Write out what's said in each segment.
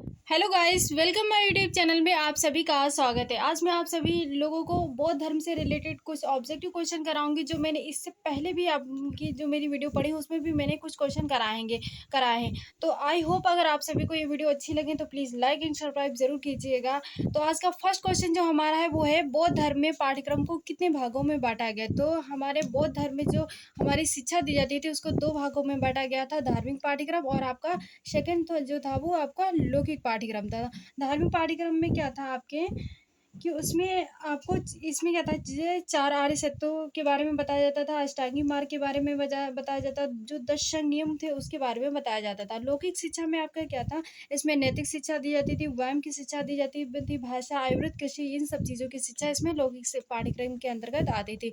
Hello guys, welcome my YouTube channel में आप सभी का स्वागत है। आज मैं आप सभी लोगों को बौद्ध धर्म से रिलेटेड कुछ ऑब्जेक्टिव क्वेश्चन कराऊंगी, जो मैंने इससे पहले भी आपकी जो मेरी वीडियो पढ़ी उसमें भी मैंने कुछ क्वेश्चन कराए हैं। तो आई होप अगर आप सभी को ये वीडियो अच्छी लगे तो प्लीज़ लाइक एंड सब्सक्राइब जरूर कीजिएगा। तो आज का फर्स्ट क्वेश्चन जो हमारा है वो है, बौद्ध धर्म में पाठ्यक्रम को कितने भागों में बांटा गया। तो हमारे बौद्ध धर्म में जो हमारी शिक्षा दी जाती थी उसको दो भागों में बांटा गया था, धार्मिक पाठ्यक्रम और आपका सेकंड जो था वो आपका लौकिक पाठ्यक्रम था। धार्मिक पाठ्यक्रम में क्या था आपके कि उसमें आपको इसमें क्या था, जैसे चार आर्य सत्यों के बारे में बताया जाता था, अष्टांगी मार्ग के बारे में बताया जाता, जो 10 नियम थे उसके बारे में बताया जाता था। लौकिक शिक्षा में आपका क्या था, इसमें नैतिक शिक्षा दी जाती थी, व्यायाम की शिक्षा दी जाती थी, भाषा, आयुर्वेद, कृषि, इन सब चीज़ों की शिक्षा इसमें लौकिक पाठ्यक्रम के अंतर्गत आती थी।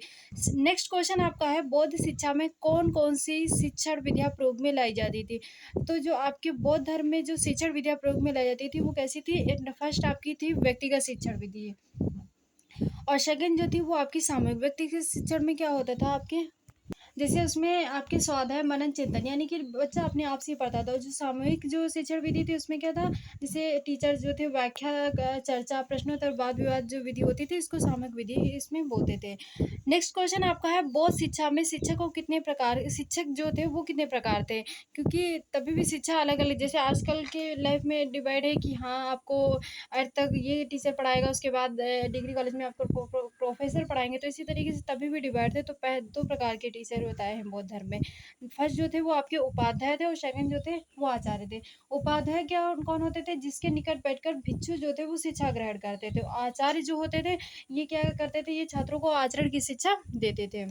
नेक्स्ट क्वेश्चन आपका है, बौद्ध शिक्षा में कौन कौन सी शिक्षण विधियाँ प्रयोग में लाई जाती थी। तो जो आपके बौद्ध धर्म में जो शिक्षण विधियाँ प्रयोग में लाई जाती थी वो कैसी थी, फर्स्ट आपकी थी व्यक्तिगत शिक्षण विधि, और सेकंड जो थी वो आपकी सामूहिक। व्यक्तिगत शिक्षण में क्या होता था आपके, जैसे उसमें आपके स्वाध्याय, मनन, चिंतन, यानी कि बच्चा अपने आप से ही पढ़ता था। जो सामूहिक जो शिक्षण विधि थी उसमें क्या था, जैसे टीचर जो थे व्याख्या, चर्चा, प्रश्नोत्तर, वाद विवाद जो विधि होती थी इसको सामूहिक विधि इसमें बोलते थे। नेक्स्ट क्वेश्चन आपका है, बौद्ध शिक्षा में शिक्षक को कितने प्रकार, शिक्षक जो थे वो कितने प्रकार थे। क्योंकि तभी भी शिक्षा अलग अलग, जैसे आजकल के लाइफ में डिवाइड है कि हाँ आपको अर्थ तक ये टीचर पढ़ाएगा, उसके बाद डिग्री कॉलेज में आपको प्रोफेसर पढ़ाएंगे। तो इसी तरीके से तभी भी डिवाइड थे। तो दो प्रकार के टीचर बताए हैं बौद्ध धर्म में। फर्स्ट जो थे वो आपके उपाध्याय थे और सेकंड जो थे वो आचार्य थे। उपाध्याय क्या कौन होते थे, जिसके निकट बैठकर भिक्षु जो थे वो शिक्षा ग्रहण करते थे। आचार्य जो होते थे ये क्या करते थे, ये छात्रों को आचरण की शिक्षा देते थे।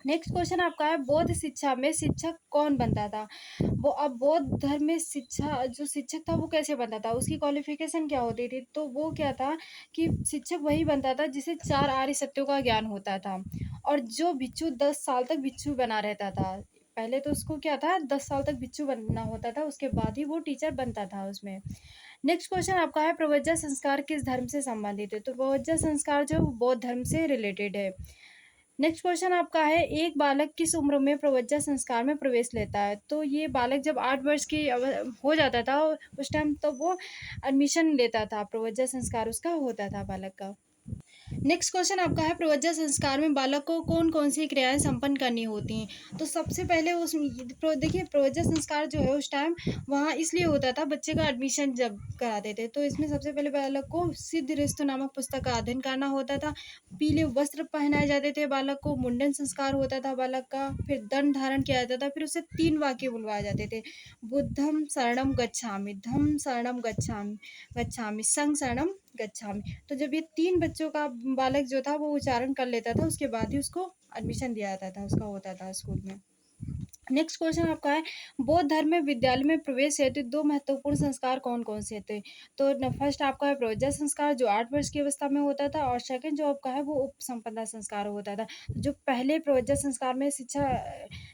नेक्स्ट क्वेश्चन आपका है, बौद्ध शिक्षा में शिक्षक कौन बनता था। वो अब बौद्ध धर्म में शिक्षा जो शिक्षक था वो कैसे बनता था, उसकी क्वालिफिकेशन क्या होती थी। तो वो क्या था कि शिक्षक वही बनता था जिसे चार आर्य सत्यों का ज्ञान होता था, और जो भिक्षु 10 साल तक भिक्षु बना रहता था। पहले तो उसको क्या था, 10 साल तक भिक्षु बनना होता था, उसके बाद ही वो टीचर बनता था उसमें। नेक्स्ट क्वेश्चन आपका है, प्रवज्जा संस्कार किस धर्म से संबंधित है। तो प्रवज्जा संस्कार जो बौद्ध धर्म से रिलेटेड है। नेक्स्ट क्वेश्चन आपका है, एक बालक किस उम्र में प्रवज्जा संस्कार में प्रवेश लेता है। तो ये बालक जब 8 वर्ष की हो जाता था उस टाइम तो वो एडमिशन लेता था, प्रवज्जा संस्कार उसका होता था बालक का। नेक्स्ट क्वेश्चन आपका है, प्रवज्जा संस्कार में बालक को कौन कौन सी क्रियाएं संपन्न करनी होती हैं। तो सबसे पहले उस देखिए प्रवज्जा संस्कार जो है उस टाइम वहाँ इसलिए होता था, बच्चे का एडमिशन जब कराते थे तो इसमें सबसे पहले बालक को सिद्ध ऋस्तु नामक पुस्तक का अध्ययन करना होता था। पीले वस्त्र पहनाए जाते थे बालक को, मुंडन संस्कार होता था बालक का, फिर दंड धारण किया जाता था, फिर उसे 3 वाक्य बुलवाए जाते थे, बुद्धम शरणम गच्छामि, धम्म शरणम गच्छामि, संघ शरणम गच्छामि। तो जब ये 3 बच्चों का बालक जो था वो उच्चारण कर लेता था उसके बाद ही उसको एडमिशन दिया जाता था, उसका होता था स्कूल में। नेक्स्ट क्वेश्चन आपका है, बौद्ध धर्म में विद्यालय में प्रवेश हेतु दो महत्वपूर्ण संस्कार कौन कौन से थे। तो फर्स्ट आपका है प्रवज्जा संस्कार जो 8 वर्ष की अवस्था में होता था, और सेकंड जो आपका है वो उपसंपदा संस्कार होता था। जो पहले प्रवज्जा संस्कार में शिक्षा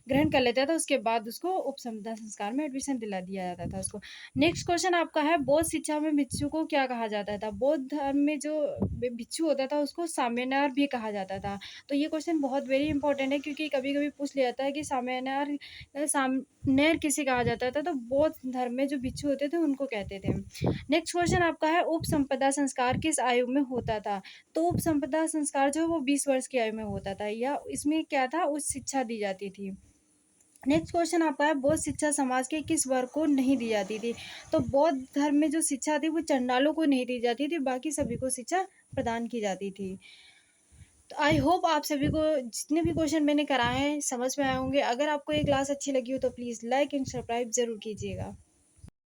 ग्रहण कर लेता था उसके बाद उसको उपसंपदा संस्कार में एडमिशन दिला दिया जाता था उसको। नेक्स्ट क्वेश्चन आपका है, बौद्ध शिक्षा में भिक्षु को क्या कहा जाता था। बौद्ध धर्म में जो भिक्षु होता था उसको साम्यनार भी कहा जाता था। तो ये क्वेश्चन बहुत वेरी इंपॉर्टेंट है, क्योंकि कभी कभी पूछ लिया जाता है कि साम्यनार सामनेर किसे कहा जाता था। तो बौद्ध धर्म में जो भिक्षु होते थे उनको कहते थे। नेक्स्ट क्वेश्चन आपका है, उपसंपदा संस्कार किस आयु में होता था। तो उपसंपदा संस्कार जो है वो 20 वर्ष की आयु में होता था, या इसमें क्या था, उच्च शिक्षा दी जाती थी। नेक्स्ट क्वेश्चन आपका है, बौद्ध शिक्षा समाज के किस वर्ग को नहीं दी जाती थी। तो बौद्ध धर्म में जो शिक्षा थी वो चंडालों को नहीं दी जाती थी, बाकी सभी को शिक्षा प्रदान की जाती थी। तो आई होप आप सभी को जितने भी क्वेश्चन मैंने कराए हैं समझ में आए होंगे। अगर आपको ये क्लास अच्छी लगी हो तो प्लीज़ लाइक एंड सब्सक्राइब ज़रूर कीजिएगा।